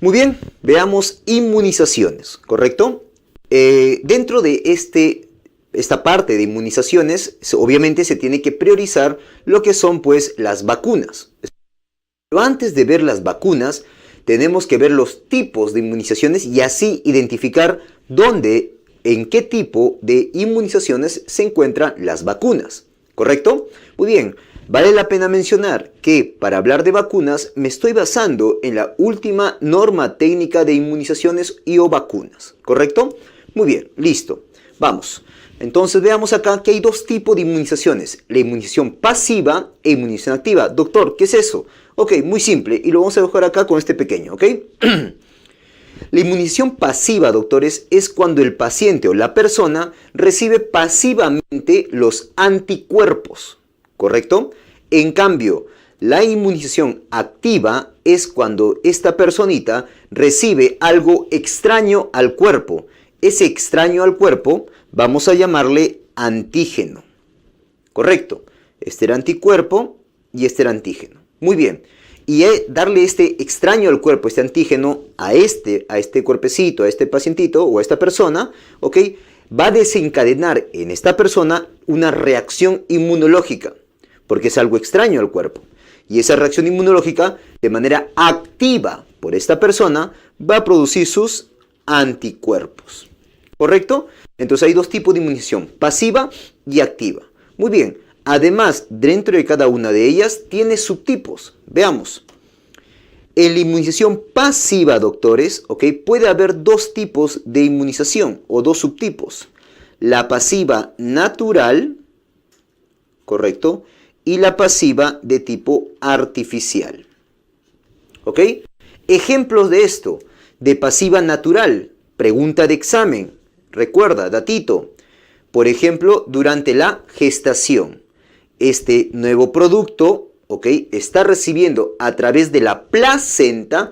Muy bien, veamos inmunizaciones, ¿correcto? Dentro de esta parte de inmunizaciones, obviamente se tiene que priorizar lo que son pues las vacunas. Pero antes de ver las vacunas, tenemos que ver los tipos de inmunizaciones y así identificar dónde, en qué tipo de inmunizaciones se encuentran las vacunas, ¿correcto? Muy bien. Vale la pena mencionar que para hablar de vacunas me estoy basando en la última norma técnica de inmunizaciones y o vacunas, ¿correcto? Muy bien, listo. Vamos. Entonces veamos acá que hay dos tipos de inmunizaciones, la inmunización pasiva e inmunización activa. Doctor, ¿qué es eso? Ok, muy simple y lo vamos a dejar acá con este pequeño, ¿ok? La inmunización pasiva, doctores, es cuando el paciente o la persona recibe pasivamente los anticuerpos, ¿correcto? En cambio, la inmunización activa es cuando esta personita recibe algo extraño al cuerpo. Ese extraño al cuerpo vamos a llamarle antígeno. Correcto. Este era anticuerpo y este era antígeno. Muy bien. Y darle este extraño al cuerpo, este antígeno, a este cuerpecito, a este pacientito o a esta persona, ¿ok? Va a desencadenar en esta persona una reacción inmunológica, porque es algo extraño al cuerpo. Y esa reacción inmunológica, de manera activa por esta persona, va a producir sus anticuerpos. ¿Correcto? Entonces hay dos tipos de inmunización, pasiva y activa. Muy bien. Además, dentro de cada una de ellas tiene subtipos. Veamos. En la inmunización pasiva, doctores, ¿ok? Puede haber dos tipos de inmunización o dos subtipos. La pasiva natural, ¿correcto? Y la pasiva de tipo artificial. ¿Ok? Ejemplos de esto, de pasiva natural, pregunta de examen. Recuerda, datito. Por ejemplo, durante la gestación. Este nuevo producto, ¿ok? Está recibiendo a través de la placenta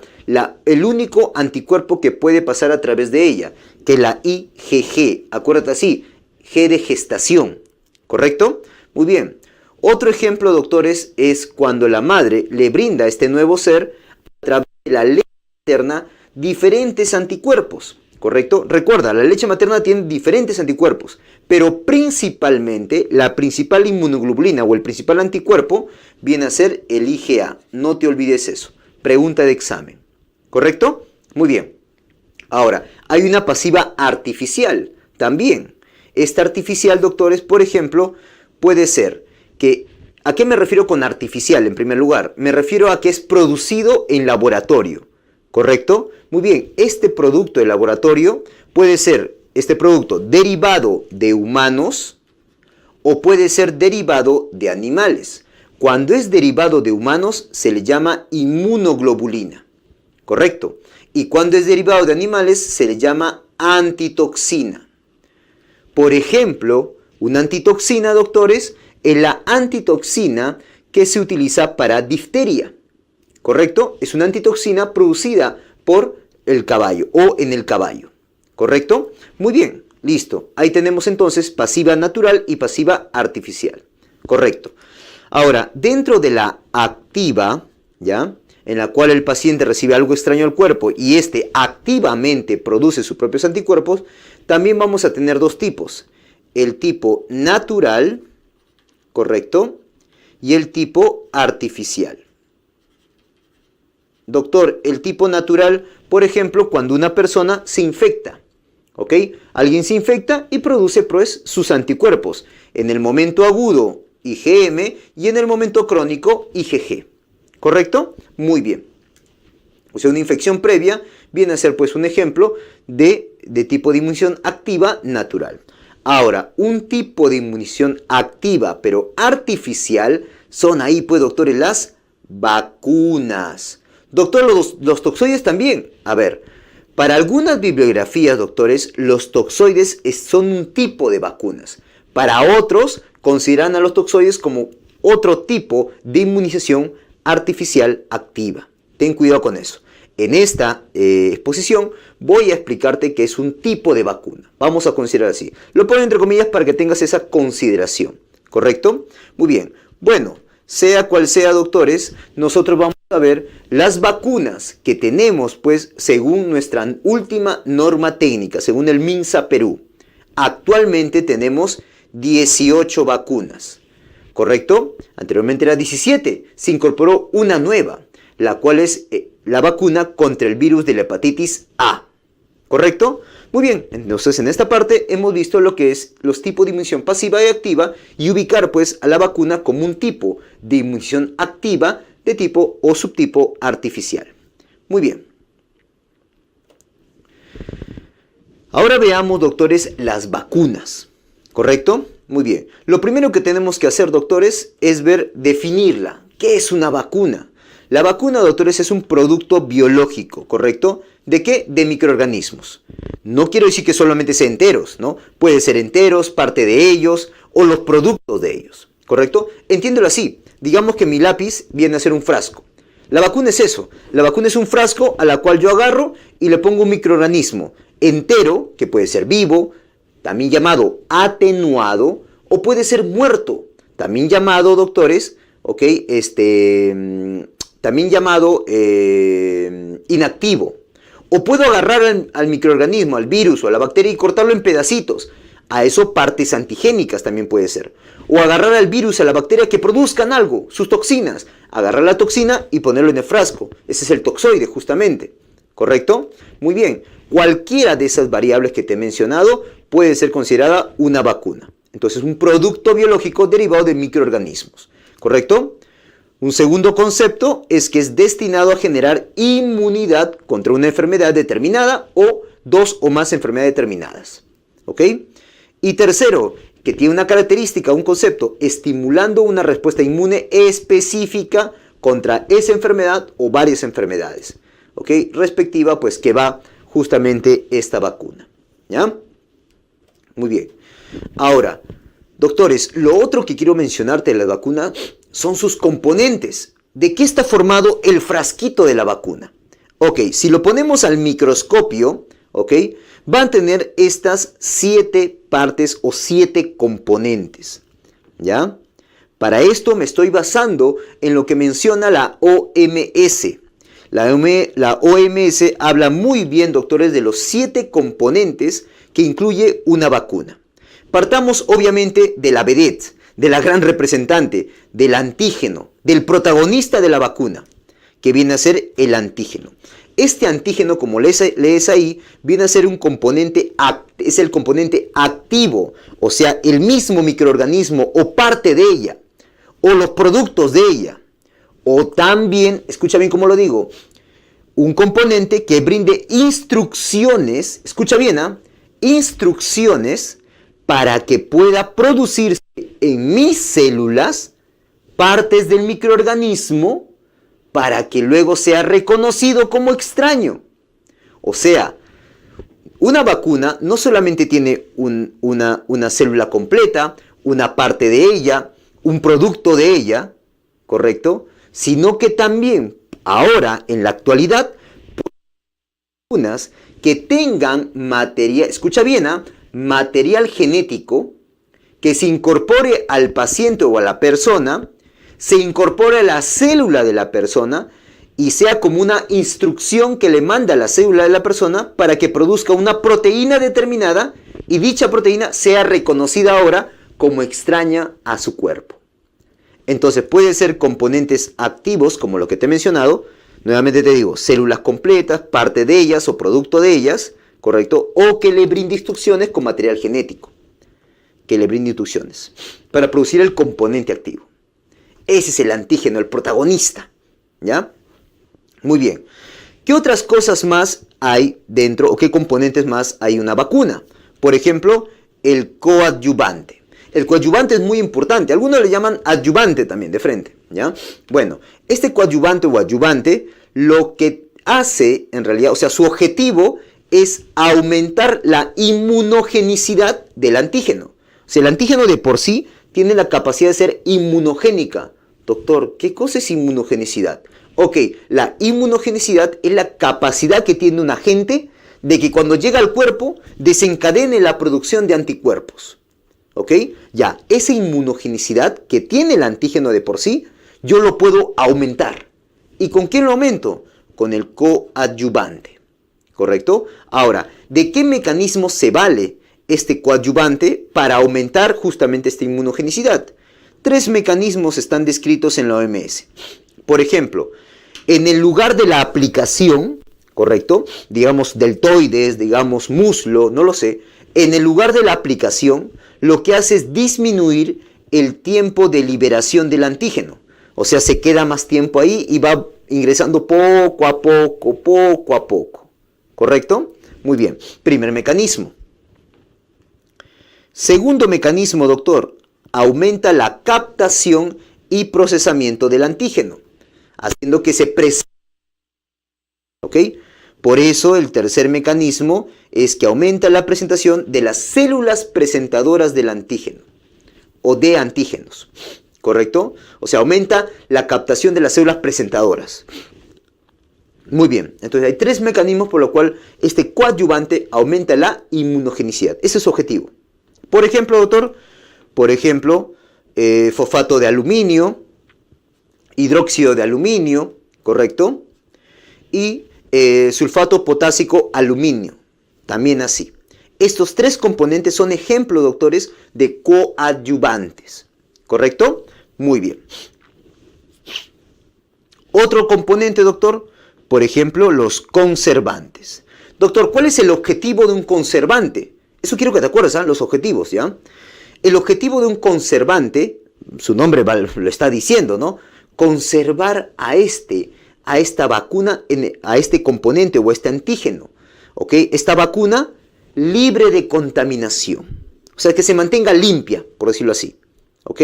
el único anticuerpo que puede pasar a través de ella, que es la IgG. Acuérdate así, G de gestación. ¿Correcto? Muy bien. Otro ejemplo, doctores, es cuando la madre le brinda a este nuevo ser a través de la leche materna diferentes anticuerpos. ¿Correcto? Recuerda, la leche materna tiene diferentes anticuerpos, pero principalmente la principal inmunoglobulina o el principal anticuerpo viene a ser el IgA. No te olvides eso. Pregunta de examen. ¿Correcto? Muy bien. Ahora, hay una pasiva artificial también. Esta artificial, doctores, por ejemplo, puede ser que... ¿A qué me refiero con artificial en primer lugar? Me refiero a que es producido en laboratorio. ¿Correcto? Muy bien, este producto de laboratorio puede ser este producto derivado de humanos o puede ser derivado de animales. Cuando es derivado de humanos se le llama inmunoglobulina. ¿Correcto? Y cuando es derivado de animales se le llama antitoxina. Por ejemplo, una antitoxina, doctores, es la antitoxina que se utiliza para difteria. ¿Correcto? Es una antitoxina producida por el caballo o en el caballo. ¿Correcto? Muy bien, listo. Ahí tenemos entonces pasiva natural y pasiva artificial. Correcto. Ahora, dentro de la activa, ¿ya? En la cual el paciente recibe algo extraño al cuerpo y este activamente produce sus propios anticuerpos, también vamos a tener dos tipos. El tipo natural, ¿correcto? Y el tipo artificial. Doctor, el tipo natural, por ejemplo, cuando una persona se infecta, ¿ok? Alguien se infecta y produce pues sus anticuerpos. En el momento agudo, IgM, y en el momento crónico, IgG. ¿Correcto? Muy bien. O sea, una infección previa viene a ser pues un ejemplo de tipo de inmunización activa natural. Ahora, un tipo de inmunización activa, pero artificial, son ahí pues, doctores, las vacunas. Doctor, los toxoides también. A ver, para algunas bibliografías, doctores, los toxoides son un tipo de vacunas. Para otros, consideran a los toxoides como otro tipo de inmunización artificial activa. Ten cuidado con eso. En esta exposición voy a explicarte que es un tipo de vacuna. Vamos a considerar así. Lo pongo entre comillas para que tengas esa consideración. ¿Correcto? Muy bien. Bueno, sea cual sea, doctores, nosotros vamos a ver las vacunas que tenemos, pues, según nuestra última norma técnica, según el MINSA Perú. Actualmente tenemos 18 vacunas, ¿correcto? Anteriormente era 17, se incorporó una nueva, la cual es la vacuna contra el virus de la hepatitis A, ¿correcto? Muy bien, entonces en esta parte hemos visto lo que es los tipos de inmunización pasiva y activa y ubicar pues a la vacuna como un tipo de inmunización activa de tipo o subtipo artificial. Muy bien. Ahora veamos, doctores, las vacunas, ¿correcto? Muy bien. Lo primero que tenemos que hacer, doctores, es definirla. ¿Qué es una vacuna? La vacuna, doctores, es un producto biológico, ¿correcto? ¿De qué? De microorganismos. No quiero decir que solamente sea enteros, ¿no? Puede ser enteros, parte de ellos o los productos de ellos, ¿correcto? Entiéndelo así. Digamos que mi lápiz viene a ser un frasco. La vacuna es eso. La vacuna es un frasco a la cual yo agarro y le pongo un microorganismo entero, que puede ser vivo, también llamado atenuado, o puede ser muerto, también llamado, doctores, ¿ok? También llamado inactivo. O puedo agarrar al microorganismo, al virus o a la bacteria y cortarlo en pedacitos. A eso partes antigénicas también puede ser. O agarrar al virus, a la bacteria que produzcan algo, sus toxinas. Agarrar la toxina y ponerlo en el frasco. Ese es el toxoide, justamente. ¿Correcto? Muy bien. Cualquiera de esas variables que te he mencionado puede ser considerada una vacuna. Entonces, un producto biológico derivado de microorganismos. ¿Correcto? Un segundo concepto es que es destinado a generar inmunidad contra una enfermedad determinada o dos o más enfermedades determinadas. ¿Ok? Y tercero, que tiene una característica, un concepto, estimulando una respuesta inmune específica contra esa enfermedad o varias enfermedades. ¿Ok? Respectiva, pues, que va justamente esta vacuna. ¿Ya? Muy bien. Ahora, doctores, lo otro que quiero mencionarte de la vacuna son sus componentes. ¿De qué está formado el frasquito de la vacuna? Ok, si lo ponemos al microscopio, ok, van a tener estas 7 partes o 7 componentes. ¿Ya? Para esto me estoy basando en lo que menciona la OMS. La OMS habla muy bien, doctores, de los 7 componentes que incluye una vacuna. Partamos obviamente de la vedette, de la gran representante, del antígeno, del protagonista de la vacuna, que viene a ser el antígeno. Este antígeno, como lees ahí, viene a ser un componente, es el componente activo, o sea, el mismo microorganismo o parte de ella, o los productos de ella. O también, escucha bien cómo lo digo, un componente que brinde instrucciones, escucha bien, instrucciones para que pueda producirse en mis células partes del microorganismo para que luego sea reconocido como extraño. O sea, una vacuna no solamente tiene una célula completa, una parte de ella, un producto de ella, ¿correcto? Sino que también, ahora, en la actualidad, vacunas que tengan material, escucha bien, material genético que se incorpore al paciente o a la persona, se incorpore a la célula de la persona y sea como una instrucción que le manda a la célula de la persona para que produzca una proteína determinada y dicha proteína sea reconocida ahora como extraña a su cuerpo. Entonces puede ser componentes activos como lo que te he mencionado, nuevamente te digo, células completas, parte de ellas o producto de ellas, ¿correcto? O que le brinde instrucciones con material genético, que le brinde instrucciones para producir el componente activo. Ese es el antígeno, el protagonista, ¿ya? Muy bien. ¿Qué otras cosas más hay dentro o qué componentes más hay en una vacuna? Por ejemplo, el coadyuvante. El coadyuvante es muy importante. Algunos le llaman adyuvante también de frente, ¿ya? Bueno, este coadyuvante o adyuvante lo que hace en realidad, o sea, su objetivo es aumentar la inmunogenicidad del antígeno. O sea, el antígeno de por sí tiene la capacidad de ser inmunogénica. Doctor, ¿qué cosa es inmunogenicidad? Ok, la inmunogenicidad es la capacidad que tiene un agente de que cuando llega al cuerpo desencadene la producción de anticuerpos. ¿Ok? Ya, esa inmunogenicidad que tiene el antígeno de por sí, yo lo puedo aumentar. ¿Y con quién lo aumento? Con el coadyuvante, ¿correcto? Ahora, ¿de qué mecanismo se vale este coadyuvante para aumentar justamente esta inmunogenicidad? 3 mecanismos están descritos en la OMS. Por ejemplo, en el lugar de la aplicación, ¿correcto? Digamos deltoides, digamos muslo, no lo sé. En el lugar de la aplicación, lo que hace es disminuir el tiempo de liberación del antígeno. O sea, se queda más tiempo ahí y va ingresando poco a poco. ¿Correcto? Muy bien. Primer mecanismo. Segundo mecanismo, doctor, aumenta la captación y procesamiento del antígeno, haciendo que se presente. ¿Ok? Por eso el tercer mecanismo es que aumenta la presentación de las células presentadoras del antígeno o de antígenos. ¿Correcto? O sea, aumenta la captación de las células presentadoras. Muy bien, entonces hay 3 mecanismos por los cuales este coadyuvante aumenta la inmunogenicidad. Ese es su objetivo. Por ejemplo, doctor, fosfato de aluminio, hidróxido de aluminio, ¿correcto? Y sulfato potásico aluminio, también así. Estos 3 componentes son ejemplos, doctores, de coadyuvantes, ¿correcto? Muy bien. Otro componente, doctor, por ejemplo, los conservantes. Doctor, ¿cuál es el objetivo de un conservante? Eso quiero que te acuerdes, ¿eh? Los objetivos, ¿ya? El objetivo de un conservante, su nombre lo está diciendo, ¿no? Conservar a esta vacuna, a este componente o a este antígeno, ¿ok? Esta vacuna libre de contaminación. O sea, que se mantenga limpia, por decirlo así, ¿ok?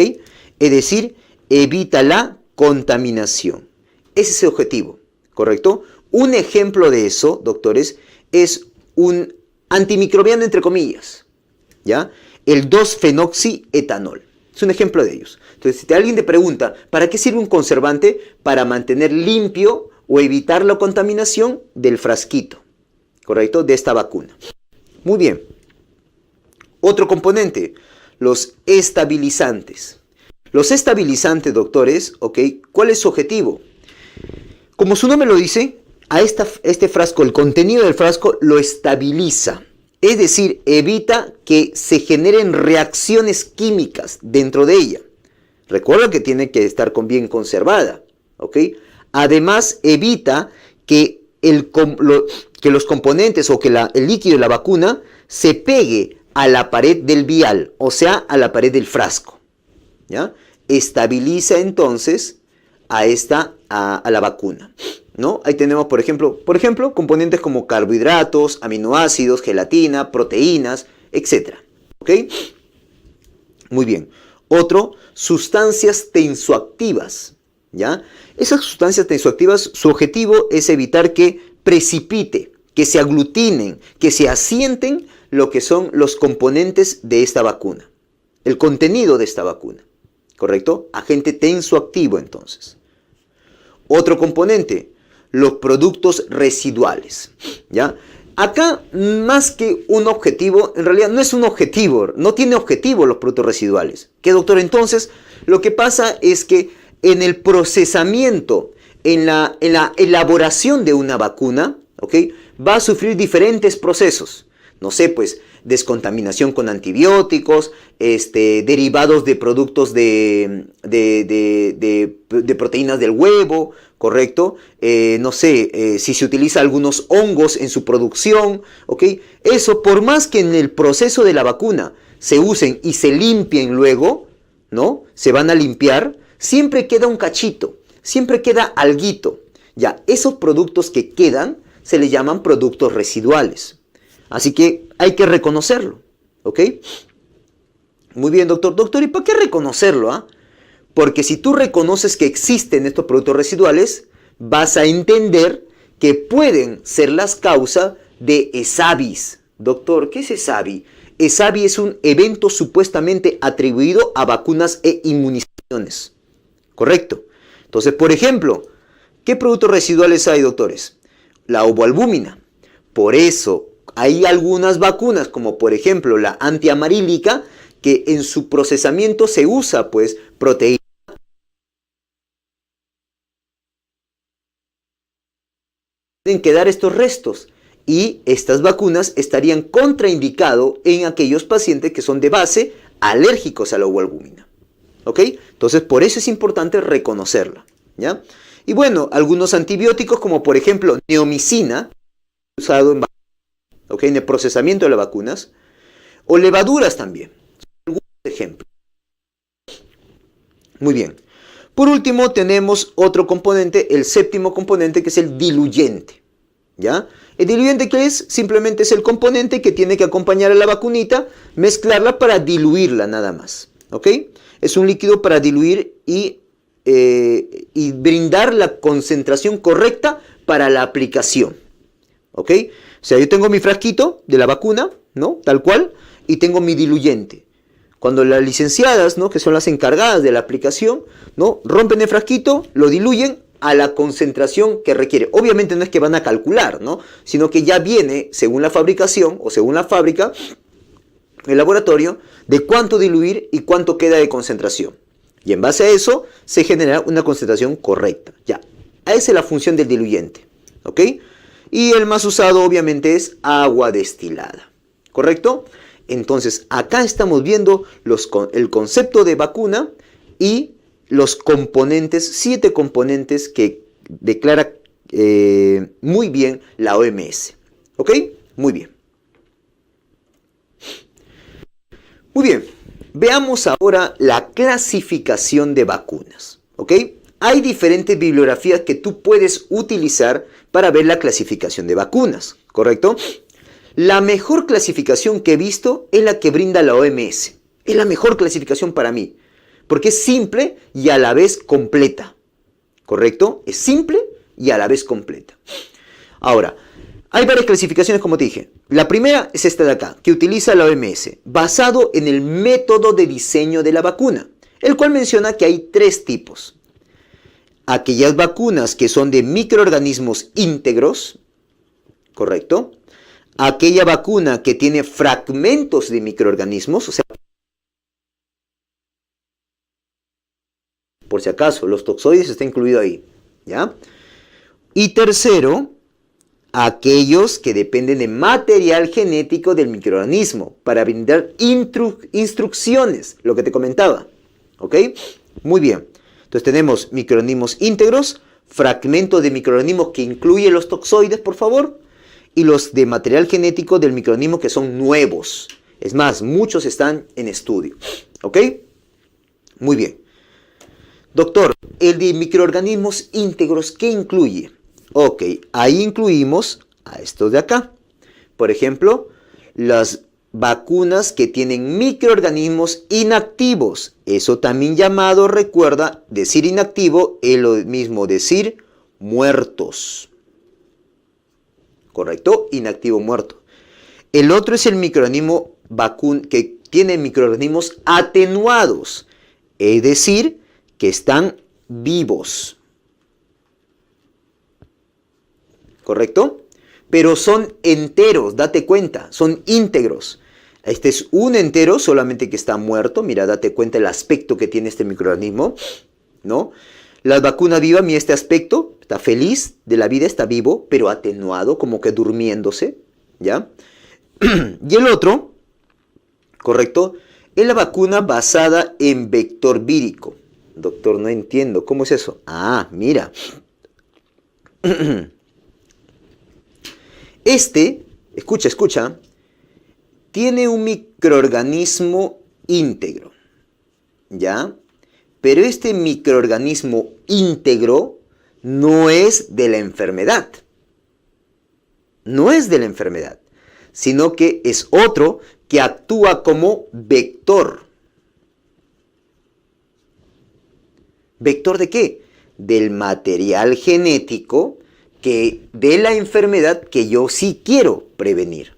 Es decir, evita la contaminación. Ese es el objetivo, ¿correcto? Un ejemplo de eso, doctores, es un antimicrobiano entre comillas, ¿ya? El 2-fenoxietanol. Es un ejemplo de ellos. Entonces, si alguien te pregunta, ¿para qué sirve un conservante? Para mantener limpio o evitar la contaminación del frasquito, ¿correcto? De esta vacuna. Muy bien. Otro componente, los estabilizantes. Los estabilizantes, doctores, ¿ok? ¿Cuál es su objetivo? Como su nombre lo dice, a este frasco, el contenido del frasco lo estabiliza. Es decir, evita que se generen reacciones químicas dentro de ella. Recuerda que tiene que estar bien conservada, ¿ok? Además, evita que los componentes o que el líquido de la vacuna se pegue a la pared del vial, o sea, a la pared del frasco, ¿ya? Estabiliza entonces a la vacuna, ¿no? Ahí tenemos, por ejemplo, componentes como carbohidratos, aminoácidos, gelatina, proteínas, etc. ¿Ok? Muy bien. Otro, sustancias tensoactivas, ¿ya? Esas sustancias tensoactivas, su objetivo es evitar que precipite, que se aglutinen, que se asienten lo que son los componentes de esta vacuna, el contenido de esta vacuna, ¿correcto? Agente tensoactivo, entonces. Otro componente, los productos residuales, ¿ya? Acá, más que un objetivo, en realidad no es un objetivo, no tiene objetivo los productos residuales. ¿Qué, doctor? Entonces, lo que pasa es que en el procesamiento, en la elaboración de una vacuna, ¿ok? Va a sufrir diferentes procesos. No sé, pues, descontaminación con antibióticos, derivados de productos de proteínas del huevo, ¿correcto? No sé, si se utiliza algunos hongos en su producción, ¿ok? Eso, por más que en el proceso de la vacuna se usen y se limpien luego, ¿no? Se van a limpiar, siempre queda un cachito, siempre queda alguito. Ya, esos productos que quedan se les llaman productos residuales. Así que hay que reconocerlo, ¿ok? Muy bien, doctor. Doctor, ¿y para qué reconocerlo? Ah? Porque si tú reconoces que existen estos productos residuales, vas a entender que pueden ser las causas de ESAVIS. Doctor, ¿qué es ESAVI? ESAVI es un evento supuestamente atribuido a vacunas e inmunizaciones. ¿Correcto? Entonces, por ejemplo, ¿qué productos residuales hay, doctores? La ovoalbúmina. Por eso, hay algunas vacunas, como por ejemplo la antiamarílica, que en su procesamiento se usa, pues, proteína pueden quedar estos restos y estas vacunas estarían contraindicadas en aquellos pacientes que son de base alérgicos a la uvalbúmina. ¿Ok? Entonces, por eso es importante reconocerla, ¿ya? Y bueno, algunos antibióticos como por ejemplo neomicina, usado en, ¿ok?, en el procesamiento de las vacunas, o levaduras también, algunos ejemplos. Muy bien. Por último tenemos otro componente, el séptimo componente, que es el diluyente, ¿ya? ¿El diluyente qué es? Simplemente es el componente que tiene que acompañar a la vacunita, mezclarla para diluirla nada más, ¿ok? Es un líquido para diluir y brindar la concentración correcta para la aplicación, ¿ok? O sea, yo tengo mi frasquito de la vacuna, ¿no? Tal cual, y tengo mi diluyente. Cuando las licenciadas, ¿no?, que son las encargadas de la aplicación, ¿no?, rompen el frasquito, lo diluyen a la concentración que requiere. Obviamente no es que van a calcular, ¿no?, sino que ya viene, según la fabricación o según la fábrica, el laboratorio, de cuánto diluir y cuánto queda de concentración. Y en base a eso se genera una concentración correcta. Ya, esa es la función del diluyente, ¿ok? Y el más usado obviamente es agua destilada, ¿correcto? Entonces acá estamos viendo el concepto de vacuna y los componentes, 7 componentes que declara muy bien la OMS, ¿ok? Muy bien. Muy bien, veamos ahora la clasificación de vacunas, ¿ok? Hay diferentes bibliografías que tú puedes utilizar para ver la clasificación de vacunas, ¿correcto? La mejor clasificación que he visto es la que brinda la OMS. Es la mejor clasificación para mí, porque es simple y a la vez completa, ¿correcto? Es simple y a la vez completa. Ahora, hay varias clasificaciones, como te dije. La primera es esta de acá, que utiliza la OMS, basado en el método de diseño de la vacuna, el cual menciona que hay 3 tipos. Aquellas vacunas que son de microorganismos íntegros, ¿correcto? Aquella vacuna que tiene fragmentos de microorganismos, o sea, por si acaso, los toxoides está incluido ahí, ¿ya? Y tercero, aquellos que dependen de material genético del microorganismo para brindar instrucciones, lo que te comentaba, ¿ok? Muy bien. Entonces tenemos microorganismos íntegros, fragmentos de microorganismos que incluyen los toxoides, por favor, y los de material genético del microorganismo que son nuevos. Es más, muchos están en estudio, ¿ok? Muy bien. Doctor, el de microorganismos íntegros, ¿qué incluye? Ok, ahí incluimos a estos de acá. Por ejemplo, las vacunas que tienen microorganismos inactivos. Eso también llamado, recuerda, decir inactivo es lo mismo decir muertos. ¿Correcto? Inactivo, muerto. El otro es el microorganismo que tiene microorganismos atenuados. Es decir, que están vivos. ¿Correcto? Pero son enteros, date cuenta, son íntegros. Este es un entero, solamente que está muerto. Mira, date cuenta el aspecto que tiene este microorganismo, ¿no? La vacuna viva, mira este aspecto, está feliz de la vida, está vivo, pero atenuado, como que durmiéndose, ¿ya? Y el otro, ¿correcto?, es la vacuna basada en vector vírico. Doctor, no entiendo, ¿cómo es eso? Ah, mira. Escucha, tiene un microorganismo íntegro, ¿ya? Pero este microorganismo íntegro no es de la enfermedad. No es de la enfermedad, sino que es otro que actúa como vector. ¿Vector de qué? Del material genético de la enfermedad que yo sí quiero prevenir.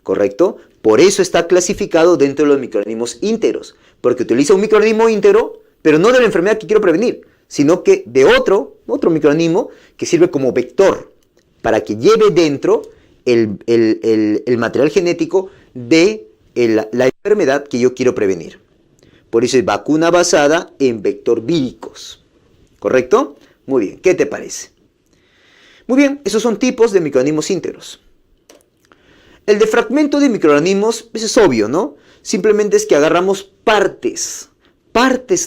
¿Correcto? Por eso está clasificado dentro de los microorganismos íntegros. Porque utiliza un microorganismo íntegro, pero no de la enfermedad que quiero prevenir, sino que de otro microorganismo que sirve como vector para que lleve dentro el material genético de la enfermedad que yo quiero prevenir. Por eso es vacuna basada en vector víricos. ¿Correcto? Muy bien, ¿qué te parece? Muy bien, esos son tipos de microorganismos íntegros. El de fragmento de microorganismos, pues es obvio, ¿no? Simplemente es que agarramos partes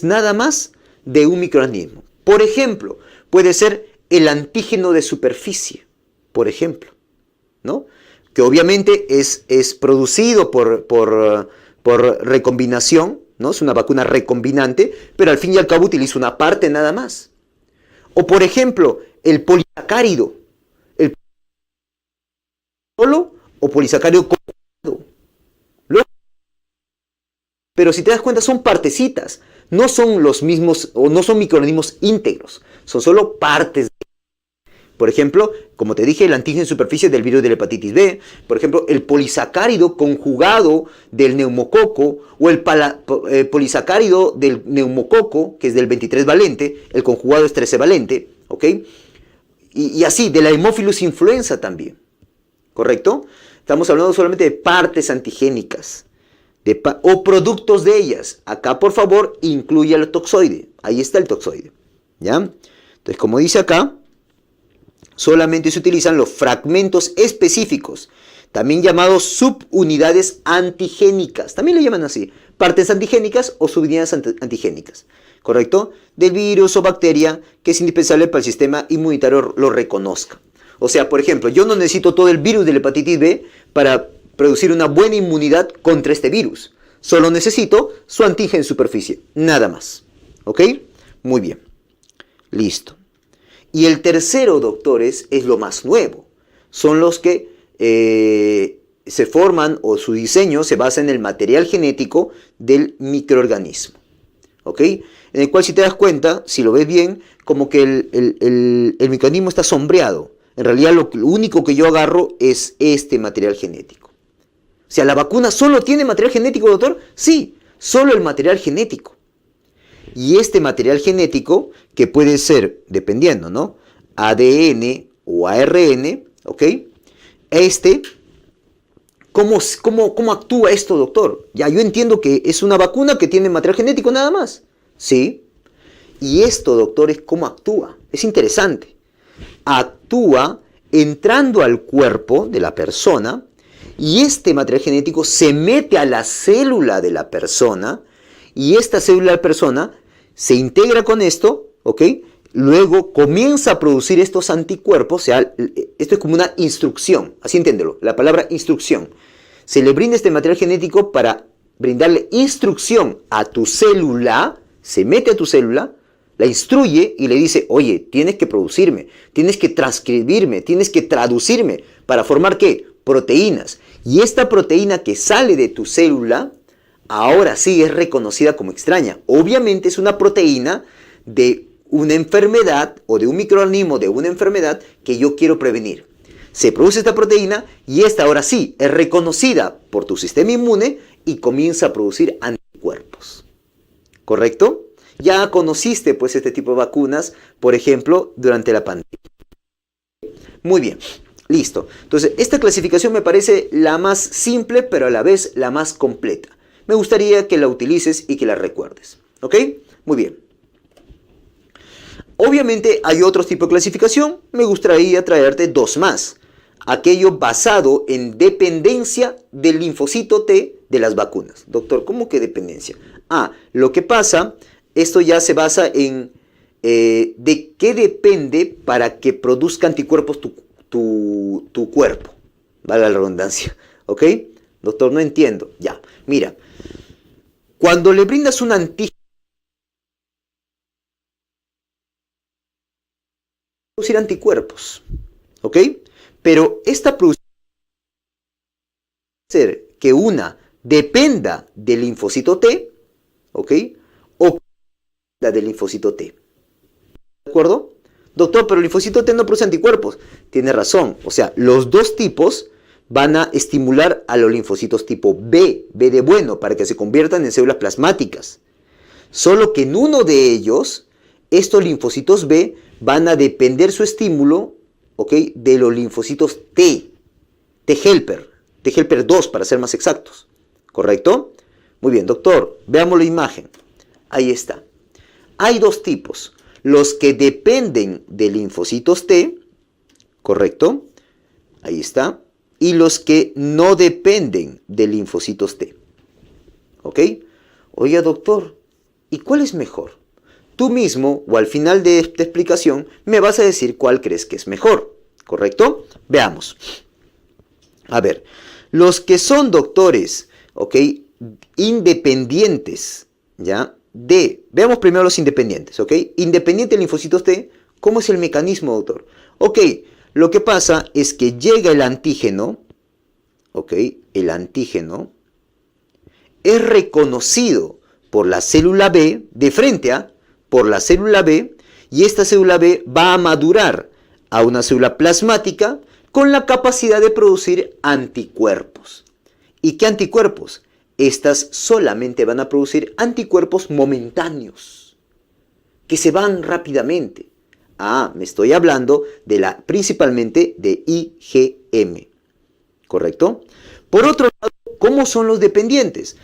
nada más de un microorganismo. Por ejemplo, puede ser el antígeno de superficie, por ejemplo, ¿no? Que obviamente es producido por recombinación, ¿no? Es una vacuna recombinante, pero al fin y al cabo utiliza una parte nada más. O por ejemplo, el polisacárido, el solo o polisacárido conjugado. Pero si te das cuenta son partecitas, no son los mismos o no son microorganismos íntegros, son solo partes. Por ejemplo, como te dije, el antígeno en superficie del virus de la hepatitis B, por ejemplo, el polisacárido conjugado del neumococo o el polisacárido del neumococo, que es del 23 valente, el conjugado es 13 valente, ¿ok? Y así, de la Haemophilus influenza también, ¿correcto? Estamos hablando solamente de partes antigénicas o productos de ellas. Acá, por favor, incluye el toxoide. Ahí está el toxoide, ¿ya? Entonces, como dice acá, solamente se utilizan los fragmentos específicos, también llamados subunidades antigénicas. También le llaman así, partes antigénicas o subunidades antigénicas, ¿correcto? Del virus o bacteria que es indispensable para el sistema inmunitario lo reconozca. O sea, por ejemplo, yo no necesito todo el virus de la hepatitis B para producir una buena inmunidad contra este virus. Solo necesito su antígeno en superficie, nada más. ¿Ok? Muy bien. Listo. Y el tercero, doctores, es lo más nuevo. Son los que se forman o su diseño se basa en el material genético del microorganismo. ¿Ok? En el cual, si te das cuenta, si lo ves bien, como que el microorganismo está sombreado. En realidad, lo único que yo agarro es este material genético. O sea, ¿la vacuna solo tiene material genético, doctor? Sí, solo el material genético. Y este material genético, que puede ser, dependiendo, ¿no? ADN o ARN, ¿ok? ¿Cómo actúa esto, doctor? Ya, yo entiendo que es una vacuna que tiene material genético nada más. Sí. Y esto, doctores, ¿cómo actúa? Es interesante. Actúa entrando al cuerpo de la persona y este material genético se mete a la célula de la persona y esta célula de la persona se integra con esto, ¿ok? Luego comienza a producir estos anticuerpos, o sea, esto es como una instrucción, así entiéndelo, la palabra instrucción. Se le brinda este material genético para brindarle instrucción a tu célula, se mete a tu célula, la instruye y le dice, oye, tienes que producirme, tienes que transcribirme, tienes que traducirme para formar ¿qué? Proteínas. Y esta proteína que sale de tu célula, ahora sí es reconocida como extraña. Obviamente es una proteína de una enfermedad o de un microorganismo de una enfermedad que yo quiero prevenir. Se produce esta proteína y esta ahora sí es reconocida por tu sistema inmune y comienza a producir anticuerpos. ¿Correcto? Ya conociste pues este tipo de vacunas, por ejemplo, durante la pandemia. Muy bien, listo. Entonces, esta clasificación me parece la más simple, pero a la vez la más completa. Me gustaría que la utilices y que la recuerdes. ¿Ok? Muy bien. Obviamente hay otros tipos de clasificación. Me gustaría traerte dos más. Aquello basado en dependencia del linfocito T de las vacunas. Doctor, ¿cómo que dependencia? Lo que pasa, esto ya se basa en de qué depende para que produzca anticuerpos tu cuerpo. Vale la redundancia. ¿Ok? Doctor, no entiendo. Ya, mira. Cuando le brindas un antígeno, producir anticuerpos. ¿Ok? Pero esta producción puede ser que una dependa del linfocito T, ¿ok? O la del linfocito T. ¿De acuerdo? Doctor, pero el linfocito T no produce anticuerpos. Tiene razón. O sea, los dos tipos van a estimular a los linfocitos tipo B, B de bueno, para que se conviertan en células plasmáticas. Solo que en uno de ellos, estos linfocitos B van a depender su estímulo, ¿ok? De los linfocitos T, T-helper 2 para ser más exactos. ¿Correcto? Muy bien, doctor, veamos la imagen. Ahí está. Hay dos tipos. Los que dependen de linfocitos T, ¿correcto? Ahí está. Y los que no dependen de linfocitos T. ¿Ok? Oiga, doctor, ¿y cuál es mejor? Tú mismo, o al final de esta explicación, me vas a decir cuál crees que es mejor. ¿Correcto? Veamos. A ver, los que son doctores, ¿ok? Independientes, ¿ya? Veamos primero los independientes, ¿ok? Independiente de linfocitos T, ¿cómo es el mecanismo, doctor? Ok, lo que pasa es que llega el antígeno, ¿ok? El antígeno es reconocido por la célula B, de frente por la célula B, y esta célula B va a madurar a una célula plasmática con la capacidad de producir anticuerpos. ¿Y qué anticuerpos? Estas solamente van a producir anticuerpos momentáneos, que se van rápidamente. Me estoy hablando principalmente de IgM, ¿correcto? Por otro lado, ¿cómo son los dependientes?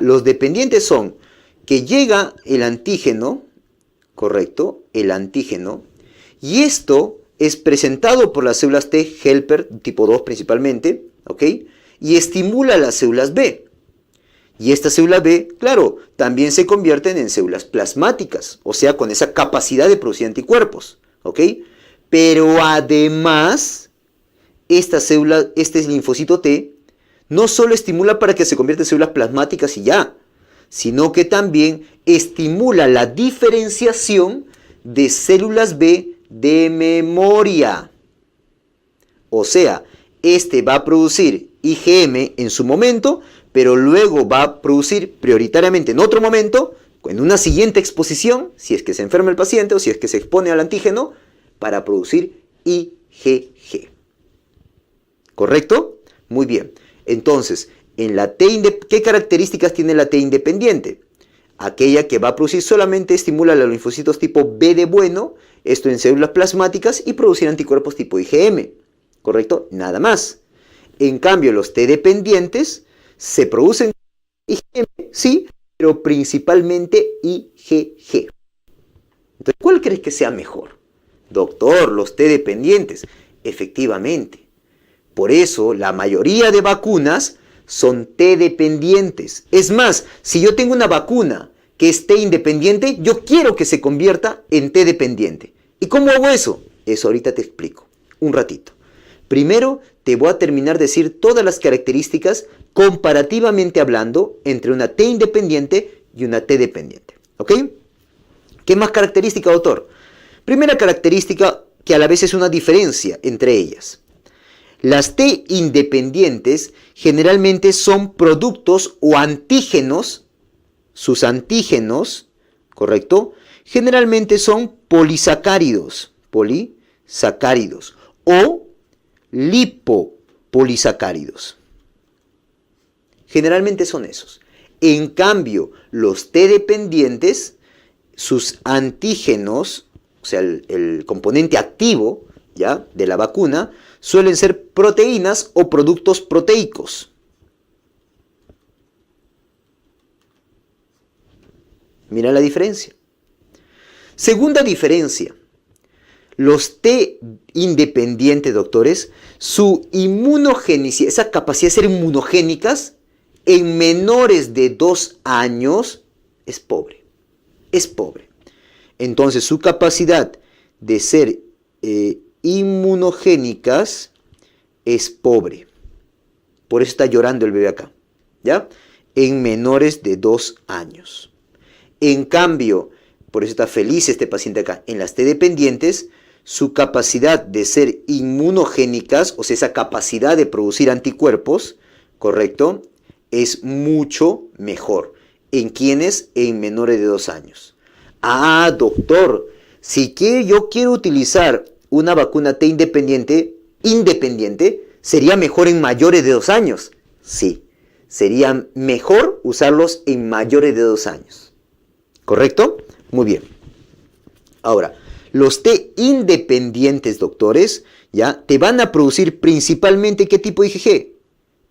Los dependientes son que llega el antígeno, ¿correcto? El antígeno, y esto es presentado por las células T helper tipo 2 principalmente, ¿ok? Y estimula las células B. Y estas células B, claro, también se convierten en células plasmáticas, o sea, con esa capacidad de producir anticuerpos, ¿ok? Pero además, este linfocito T no solo estimula para que se convierta en células plasmáticas y ya, sino que también estimula la diferenciación de células B de memoria. O sea, este va a producir IgM en su momento, pero luego va a producir prioritariamente en otro momento, en una siguiente exposición, si es que se enferma el paciente o si es que se expone al antígeno, para producir IgG. ¿Correcto? Muy bien. Entonces, ¿qué características tiene la T independiente? Aquella que va a producir solamente estimula a los linfocitos tipo B de bueno, esto en células plasmáticas, y producir anticuerpos tipo IgM. ¿Correcto? Nada más. En cambio, los T dependientes se producen IgM, sí, pero principalmente IgG. Entonces, ¿cuál crees que sea mejor? Doctor, los T dependientes. Efectivamente. Por eso, la mayoría de vacunas son T dependientes. Es más, si yo tengo una vacuna que es T independiente, yo quiero que se convierta en T dependiente. ¿Y cómo hago eso? Eso ahorita te explico. Un ratito. Primero, te voy a terminar de decir todas las características comparativamente hablando entre una T independiente y una T dependiente. ¿Ok? ¿Qué más característica, doctor? Primera característica que a la vez es una diferencia entre ellas. Las T independientes generalmente son productos o antígenos, sus antígenos, ¿correcto? Generalmente son polisacáridos o lipopolisacáridos. Generalmente son esos. En cambio, los T dependientes, sus antígenos, o sea, el componente activo, ¿ya?, de la vacuna, suelen ser proteínas o productos proteicos. Mira la diferencia. Segunda diferencia. Los T independientes, doctores, su inmunogénesis, esa capacidad de ser inmunogénicas, en menores de 2 años, es pobre. Es pobre. Entonces, su capacidad de ser inmunogénicas es pobre. Por eso está llorando el bebé acá, ¿ya? En menores de 2 años. En cambio, por eso está feliz este paciente acá, en las T dependientes, su capacidad de ser inmunogénicas, o sea, esa capacidad de producir anticuerpos, ¿correcto?, es mucho mejor. ¿En quiénes? En menores de 2 años. Doctor, si yo quiero utilizar una vacuna T independiente, ¿sería mejor en mayores de 2 años? Sí, sería mejor usarlos en mayores de 2 años. ¿Correcto? Muy bien. Ahora, los T independientes, doctores, ¿ya?, te van a producir principalmente ¿qué tipo de IgG?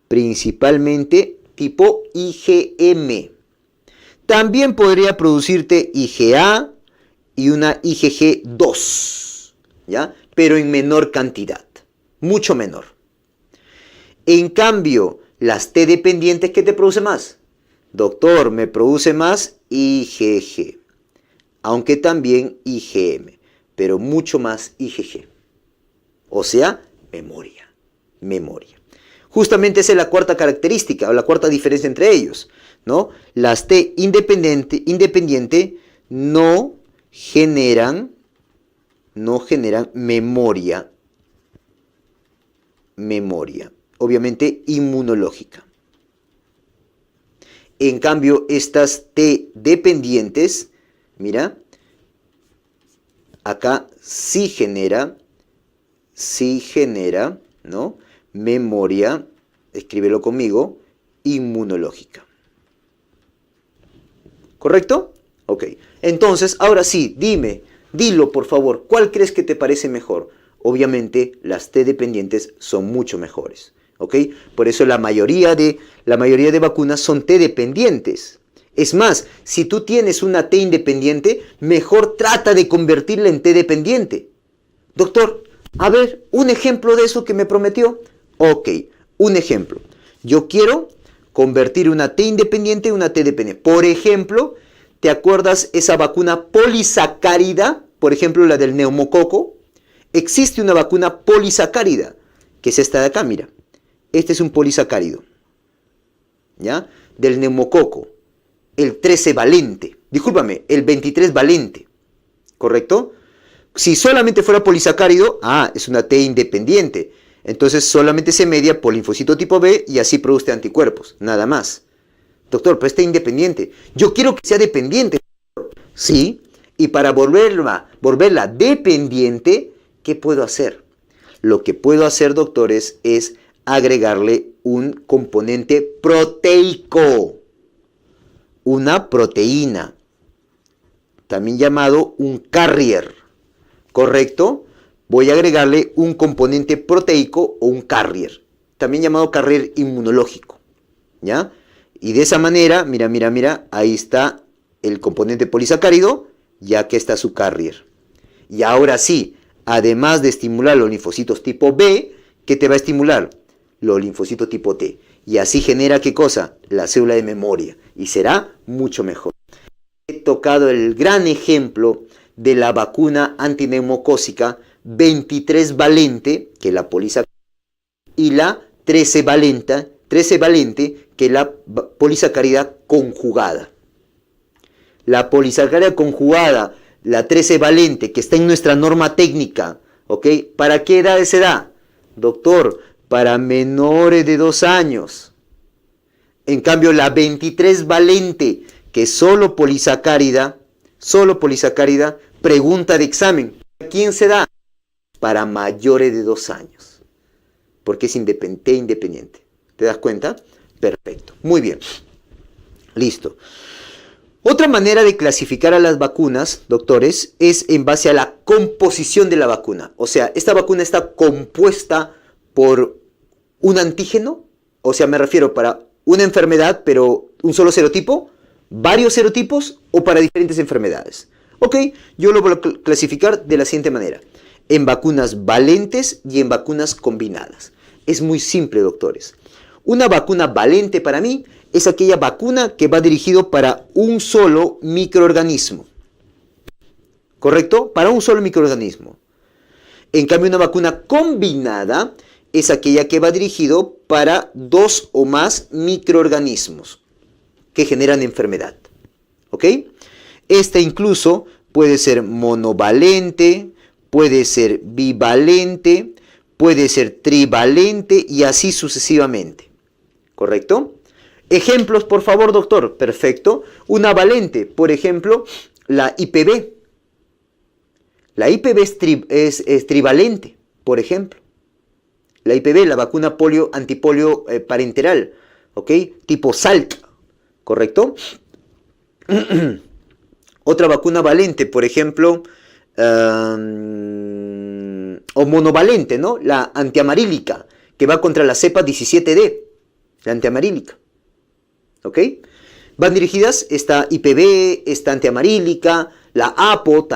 Principalmente tipo IgM. También podría producirte IgA y una IgG2, ¿ya?, pero en menor cantidad. mucho menor. En cambio, las T dependientes, ¿qué te produce más? Doctor, me produce más IgG, aunque también IgM, pero mucho más IgG. O sea, memoria. Justamente esa es la cuarta característica o la cuarta diferencia entre ellos, ¿no? Las T independiente no generan memoria, obviamente inmunológica. En cambio, estas T dependientes, mira, acá sí genera, ¿no? Memoria, escríbelo conmigo, inmunológica. ¿Correcto? Ok. Entonces, ahora sí, dilo por favor, ¿cuál crees que te parece mejor? Obviamente, las T dependientes son mucho mejores. ¿Ok? Por eso la mayoría de vacunas son T dependientes. Es más, si tú tienes una T independiente, mejor trata de convertirla en T dependiente. Doctor, a ver, un ejemplo de eso que me prometió. Ok, un ejemplo. Yo quiero convertir una T independiente en una T dependiente. Por ejemplo, ¿te acuerdas esa vacuna polisacárida? Por ejemplo, la del neumococo. Existe una vacuna polisacárida, que es esta de acá, mira. Este es un polisacárido, ¿ya? Del neumococo, el 13 valente, discúlpame, el 23 valente, ¿correcto? Si solamente fuera polisacárido, es una T independiente, entonces solamente se media por linfocito tipo B y así produce anticuerpos, nada más. Doctor, pero es T independiente, yo quiero que sea dependiente, sí, y para volverla dependiente, ¿qué puedo hacer? Lo que puedo hacer, doctores, es agregarle un componente proteico, una proteína, también llamado un carrier, ¿correcto? Voy a agregarle un componente proteico o un carrier, también llamado carrier inmunológico, ¿ya? Y de esa manera, mira, ahí está el componente polisacárido, ya que está su carrier. Y ahora sí, además de estimular los linfocitos tipo B, ¿qué te va a estimular? Los linfocitos tipo T. Y así genera, ¿qué cosa? La célula de memoria. Y será mucho mejor. He tocado el gran ejemplo de la vacuna antineumocócica 23 valente, que es la polisacárida, y la 13 valente, que es la polisacárida conjugada. La polisacárida conjugada, la 13 valente, que está en nuestra norma técnica, ¿ok? ¿Para qué edad se da? Doctor, para menores de 2 años. En cambio, la 23 valente, que es solo polisacárida, pregunta de examen. ¿Para quién se da? Para mayores de 2 años. Porque es independiente. ¿Te das cuenta? Perfecto. Muy bien. Listo. Otra manera de clasificar a las vacunas, doctores, es en base a la composición de la vacuna. O sea, esta vacuna está compuesta por un antígeno, o sea, me refiero para una enfermedad, pero un solo serotipo, varios serotipos o para diferentes enfermedades. Ok, yo lo voy a clasificar de la siguiente manera. En vacunas valentes y en vacunas combinadas. Es muy simple, doctores. Una vacuna valente para mí es aquella vacuna que va dirigido para un solo microorganismo. ¿Correcto? Para un solo microorganismo. En cambio, una vacuna combinada es aquella que va dirigido para 2 o más microorganismos que generan enfermedad. ¿Ok? Esta incluso puede ser monovalente, puede ser bivalente, puede ser trivalente y así sucesivamente. ¿Correcto? Ejemplos, por favor, doctor. Perfecto. Una valente, por ejemplo, la IPV. La IPV es trivalente, por ejemplo. La IPV, la vacuna antipolio parenteral, ¿ok? Tipo Salk, ¿correcto? Otra vacuna valente, por ejemplo, o monovalente, ¿no? La antiamarílica, que va contra la cepa 17D, la antiamarílica, ¿ok? Van dirigidas esta IPV, esta antiamarílica, La APO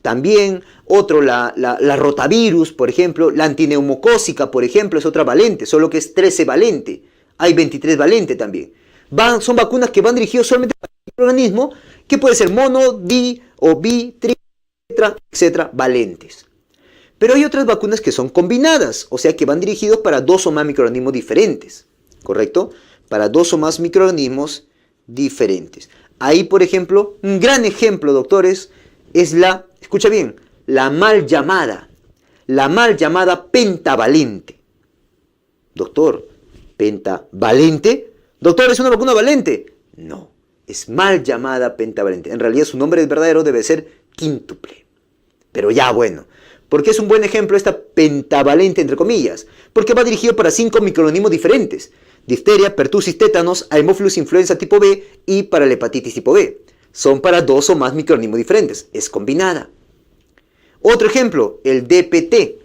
también, otro la rotavirus, por ejemplo, la antineumocócica, por ejemplo, es otra valente, solo que es 13 valente. Hay 23 valente también. Son vacunas que van dirigidas solamente para el organismo, que puede ser mono, di o bi, tri, etcétera, valentes. Pero hay otras vacunas que son combinadas, o sea que van dirigidos para 2 o más microorganismos diferentes, ¿correcto? Para 2 o más microorganismos diferentes. Ahí, por ejemplo, un gran ejemplo, doctores, es escucha bien, la mal llamada pentavalente. Doctor, ¿pentavalente? Doctor, ¿es una vacuna valente? No, es mal llamada pentavalente. En realidad su nombre verdadero debe ser quíntuple. Pero ya bueno, ¿por qué es un buen ejemplo esta pentavalente entre comillas? Porque va dirigido para 5 microorganismos diferentes. Difteria, pertussis, tétanos, Haemophilus influenza tipo B y para la hepatitis tipo B. Son para 2 o más microorganismos diferentes. Es combinada. Otro ejemplo, el DPT.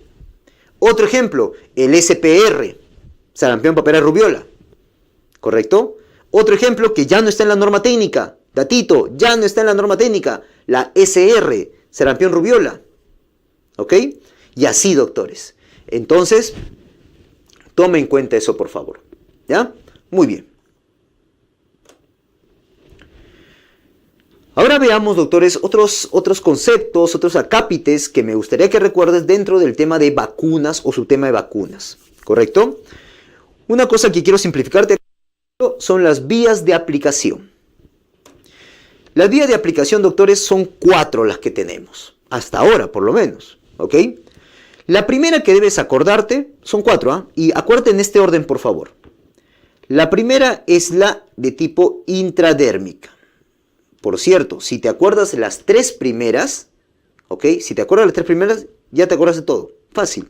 Otro ejemplo, el SPR, sarampión, papera, rubiola. ¿Correcto? Otro ejemplo que ya no está en la norma técnica. Datito, ya no está en la norma técnica. La SR, sarampión, rubiola. ¿Ok? Y así, doctores. Entonces, tomen en cuenta eso, por favor. ¿Ya? Muy bien. Ahora veamos, doctores, otros conceptos, otros acápites que me gustaría que recuerdes dentro del tema de vacunas o subtema de vacunas. ¿Correcto? Una cosa que quiero simplificarte son las vías de aplicación. Las vías de aplicación, doctores, son 4 las que tenemos. Hasta ahora, por lo menos. ¿Ok? La primera que debes acordarte, son 4, ¿ah? Y acuérdate en este orden, por favor. La primera es la de tipo intradérmica. Por cierto, si te acuerdas las 3 primeras, ¿ok? Si te acuerdas las 3 primeras, ya te acuerdas de todo. Fácil.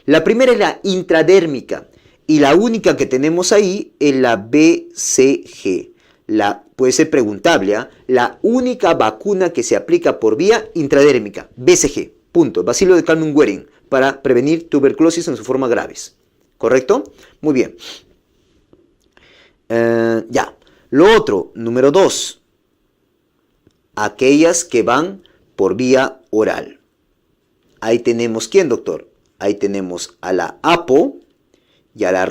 La primera es la intradérmica. Y la única que tenemos ahí es la BCG. Puede ser preguntable, ¿eh? La única vacuna que se aplica por vía intradérmica. BCG. Punto. Bacilo de Calmund-Guerin. Para prevenir tuberculosis en su forma graves. ¿Correcto? Muy bien. Ya. Lo otro, número 2. Aquellas que van por vía oral. Ahí tenemos, ¿quién, doctor? Ahí tenemos a la APO y a la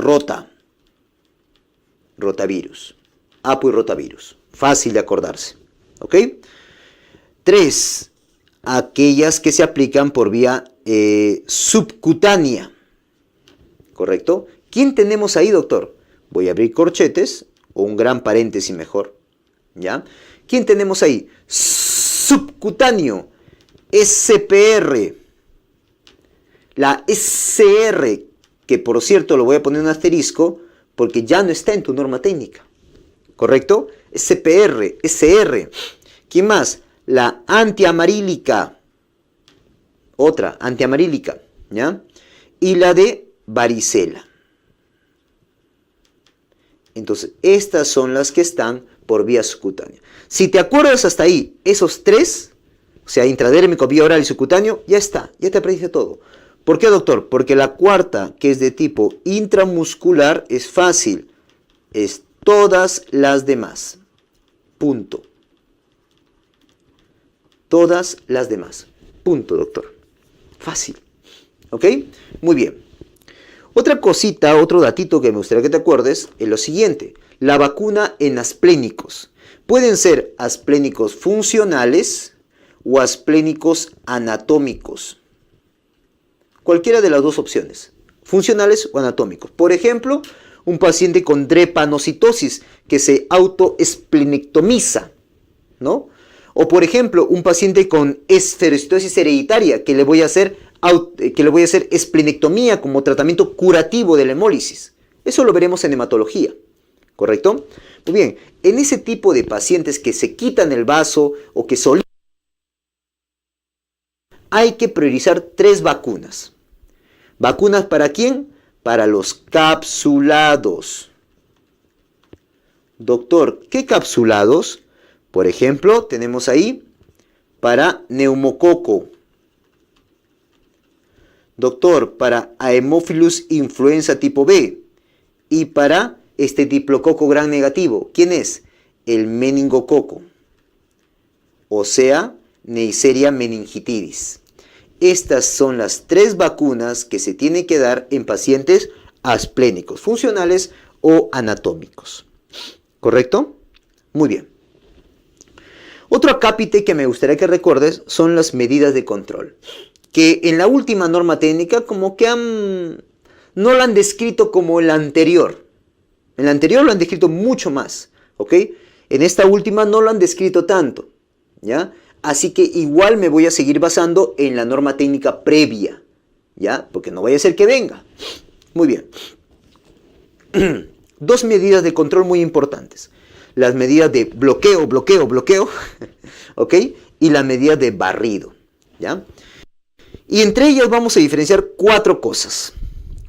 rotavirus. APO y rotavirus. Fácil de acordarse. ¿Ok? 3. Aquellas que se aplican por vía subcutánea. ¿Correcto? ¿Quién tenemos ahí, doctor? Voy a abrir corchetes o un gran paréntesis mejor. ¿Ya? ¿Quién tenemos ahí? Subcutáneo. SPR. La SR, que por cierto lo voy a poner en un asterisco porque ya no está en tu norma técnica. ¿Correcto? SPR, SR. ¿Quién más? La antiamarílica. Otra, antiamarílica. ¿Ya? Y la de varicela. Entonces, estas son las que están por vía subcutánea. Si te acuerdas hasta ahí, esos 3, o sea, intradérmico, vía oral y subcutáneo, ya está, ya te aprendiste todo. ¿Por qué, doctor? Porque la cuarta, que es de tipo intramuscular, es fácil. Es todas las demás. Punto. Todas las demás. Punto, doctor. Fácil. ¿Ok? Muy bien. Otra cosita, otro datito que me gustaría que te acuerdes es lo siguiente. La vacuna en asplénicos. Pueden ser asplénicos funcionales o asplénicos anatómicos. Cualquiera de las dos opciones. Funcionales o anatómicos. Por ejemplo, un paciente con drepanocitosis que se autoesplenectomiza, ¿no? O por ejemplo, un paciente con esferocitosis hereditaria que le voy a hacer esplenectomía como tratamiento curativo de la hemólisis. Eso lo veremos en hematología, ¿correcto? Muy bien, en ese tipo de pacientes que se quitan el vaso o que hay que priorizar 3 vacunas. ¿Vacunas para quién? Para los capsulados. Doctor, ¿qué capsulados? Por ejemplo, tenemos ahí para neumococo. Doctor, para Haemophilus influenza tipo B. Y para este diplococo gran negativo. ¿Quién es? El meningococo. O sea, Neisseria meningitidis. Estas son las 3 vacunas que se tienen que dar en pacientes asplénicos, funcionales o anatómicos. ¿Correcto? Muy bien. Otro acápite que me gustaría que recuerdes son las medidas de control, que en la última norma técnica como que no la han descrito como el anterior. En la anterior lo han descrito mucho más, ¿ok? En esta última no lo han descrito tanto, ¿ya? Así que igual me voy a seguir basando en la norma técnica previa, ¿ya? Porque no vaya a ser que venga. Muy bien. 2 medidas de control muy importantes. Las medidas de bloqueo, ¿ok? Y la medida de barrido, ¿ya? Y entre ellas vamos a diferenciar 4 cosas,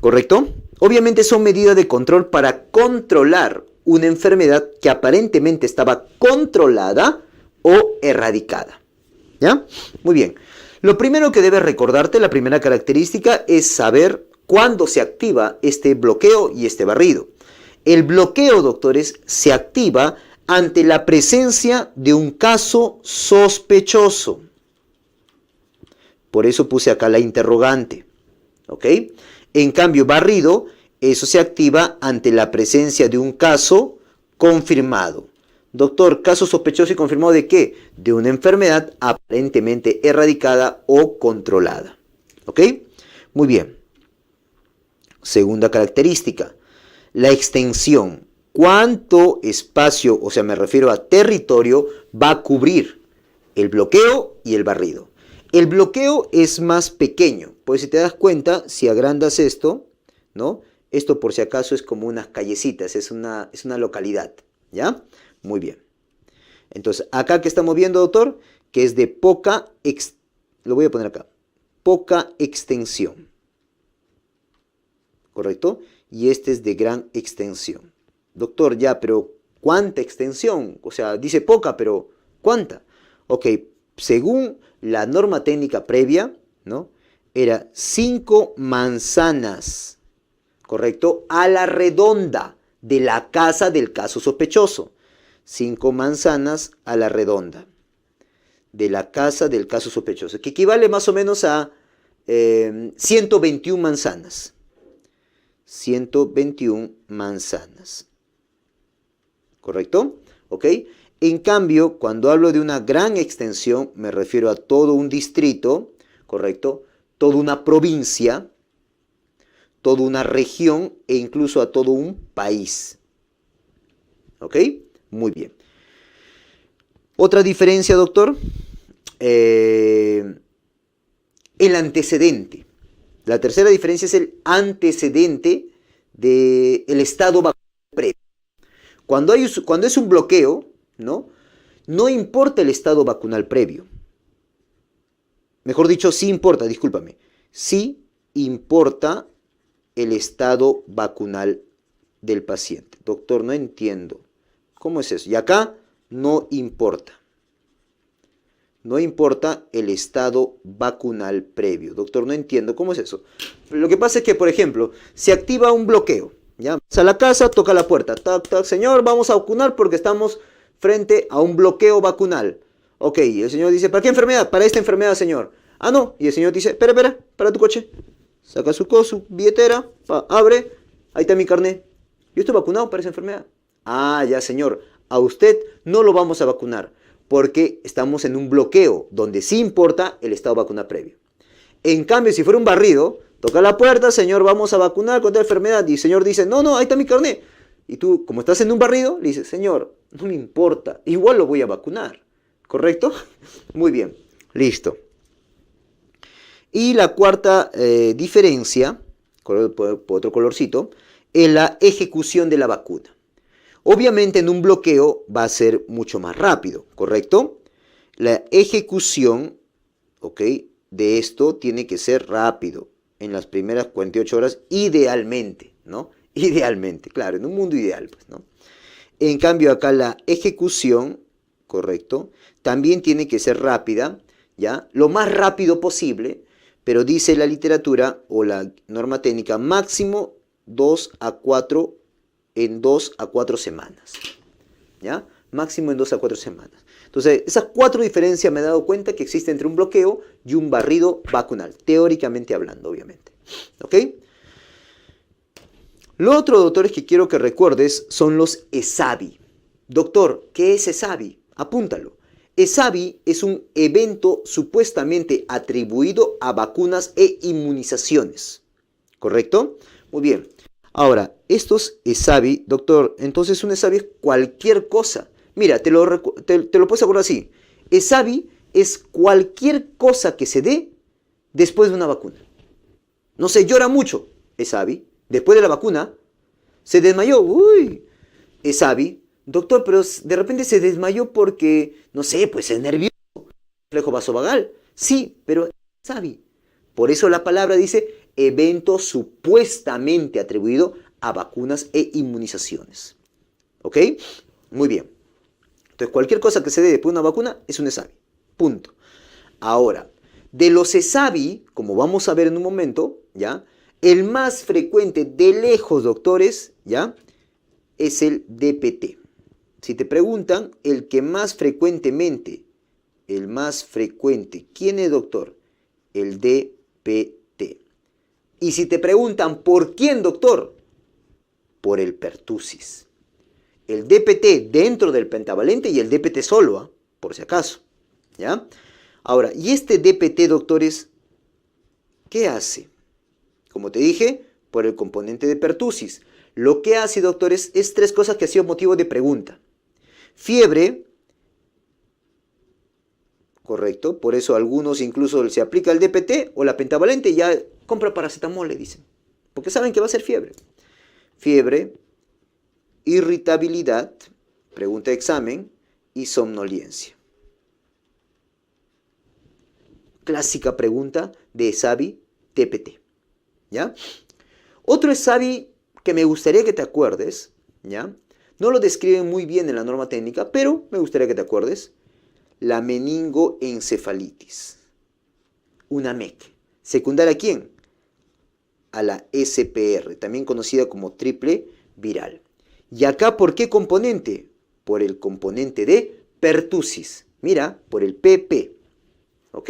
¿correcto? Obviamente son medidas de control para controlar una enfermedad que aparentemente estaba controlada o erradicada, ¿ya? Muy bien. Lo primero que debes recordarte, la primera característica, es saber cuándo se activa este bloqueo y este barrido. El bloqueo, doctores, se activa ante la presencia de un caso sospechoso. Por eso puse acá la interrogante, ¿ok? En cambio, barrido, eso se activa ante la presencia de un caso confirmado. Doctor, caso sospechoso y confirmado ¿de qué? De una enfermedad aparentemente erradicada o controlada, ¿ok? Muy bien. Segunda característica, la extensión. ¿Cuánto espacio, o sea, me refiero a territorio, va a cubrir el bloqueo y el barrido? El bloqueo es más pequeño, pues si te das cuenta, si agrandas esto, ¿no? Esto por si acaso es como unas callecitas, es una localidad, ¿ya? Muy bien. Entonces, acá que estamos viendo, doctor, que es de poca, lo voy a poner acá, poca extensión, ¿correcto? Y este es de gran extensión. Doctor, ya, pero ¿cuánta extensión? O sea, dice poca, pero ¿cuánta? Ok, según la norma técnica previa, ¿no? Era 5 manzanas, ¿correcto? A la redonda de la casa del caso sospechoso. 5 manzanas a la redonda de la casa del caso sospechoso, que equivale más o menos a 121 manzanas. 121 manzanas. ¿Correcto? ¿Ok? En cambio, cuando hablo de una gran extensión, me refiero a todo un distrito, ¿correcto? Toda una provincia, toda una región e incluso a todo un país. ¿Ok? Muy bien. Otra diferencia, doctor, el antecedente. La tercera diferencia es el antecedente del estado vacunal previo. Cuando es un bloqueo, ¿no? No importa el estado vacunal previo. Mejor dicho, sí importa, discúlpame. Sí importa el estado vacunal del paciente. Doctor, no entiendo. ¿Cómo es eso? Y acá no importa. No importa el estado vacunal previo. Doctor, no entiendo. ¿Cómo es eso? Lo que pasa es que, por ejemplo, se activa un bloqueo. ¿Ya? Vas a la casa, toca la puerta. Tac, tac, señor, vamos a vacunar porque estamos frente a un bloqueo vacunal. Ok, y el señor dice, ¿para qué enfermedad? Para esta enfermedad, señor. Ah, no. Y el señor dice, espera, para tu coche. Saca su billetera, abre. Ahí está mi carnet. Yo estoy vacunado para esa enfermedad. Ah, ya, señor. A usted no lo vamos a vacunar porque estamos en un bloqueo donde sí importa el estado vacunal previo. En cambio, si fuera un barrido, toca la puerta, señor, vamos a vacunar contra la enfermedad. Y el señor dice, no, ahí está mi carnet. Y tú, como estás en un barrido, le dices, señor, no me importa, igual lo voy a vacunar. ¿Correcto? Muy bien, listo. Y la cuarta diferencia, por otro colorcito, es la ejecución de la vacuna. Obviamente en un bloqueo va a ser mucho más rápido, ¿correcto? La ejecución, ¿ok?, de esto tiene que ser rápido, en las primeras 48 horas, idealmente, ¿no? Idealmente, claro, en un mundo ideal, pues, ¿no? En cambio acá la ejecución, ¿correcto?, también tiene que ser rápida, ¿ya? Lo más rápido posible, pero dice la literatura o la norma técnica, máximo 2 a 4 semanas, ¿ya? Máximo en 2 a 4 semanas. Entonces, esas 4 diferencias me he dado cuenta que existe entre un bloqueo y un barrido vacunal, teóricamente hablando, obviamente. ¿Ok? Lo otro, doctores, que quiero que recuerdes son los ESAVI. Doctor, ¿qué es ESAVI? Apúntalo. ESAVI es un evento supuestamente atribuido a vacunas e inmunizaciones. ¿Correcto? Muy bien. Ahora, estos ESAVI, doctor, entonces un ESAVI es cualquier cosa. Mira, te lo puedes acordar así. ESAVI es cualquier cosa que se dé después de una vacuna. No sé, llora mucho, ESAVI. Después de la vacuna, se desmayó. Uy, ESAVI. Doctor, pero de repente se desmayó porque, no sé, pues es nervioso. Reflejo vasovagal. Sí, pero es ESAVI. Por eso la palabra dice evento supuestamente atribuido a vacunas e inmunizaciones. ¿Ok? Muy bien. Entonces, cualquier cosa que se dé después de una vacuna es un ESAVI. Punto. Ahora, de los ESAVI, como vamos a ver en un momento, ¿ya? El más frecuente de lejos, doctores, ¿ya? Es el DPT. Si te preguntan, el más frecuente, ¿quién es, doctor? El DPT. Y si te preguntan, ¿por quién, doctor? Por el pertusis. El DPT dentro del pentavalente y el DPT solo, por si acaso, ¿ya? Ahora, ¿y este DPT, doctores, qué hace? Como te dije, por el componente de pertusis. Lo que hace, doctores, es 3 cosas que han sido motivo de pregunta. Fiebre, correcto, por eso algunos incluso se aplica el DPT o la pentavalente y ya compra paracetamol, le dicen, porque saben que va a ser fiebre. Fiebre, irritabilidad, pregunta de examen, y somnolencia. Clásica pregunta de ESAVI DPT, ¿ya? Otro ESAVI que me gustaría que te acuerdes, ¿ya? No lo describen muy bien en la norma técnica, pero me gustaría que te acuerdes. La meningoencefalitis. Una MEC. ¿Secundaria a quién? A la SPR, también conocida como triple viral. ¿Y acá por qué componente? Por el componente de pertusis. Mira, por el PP. ¿Ok?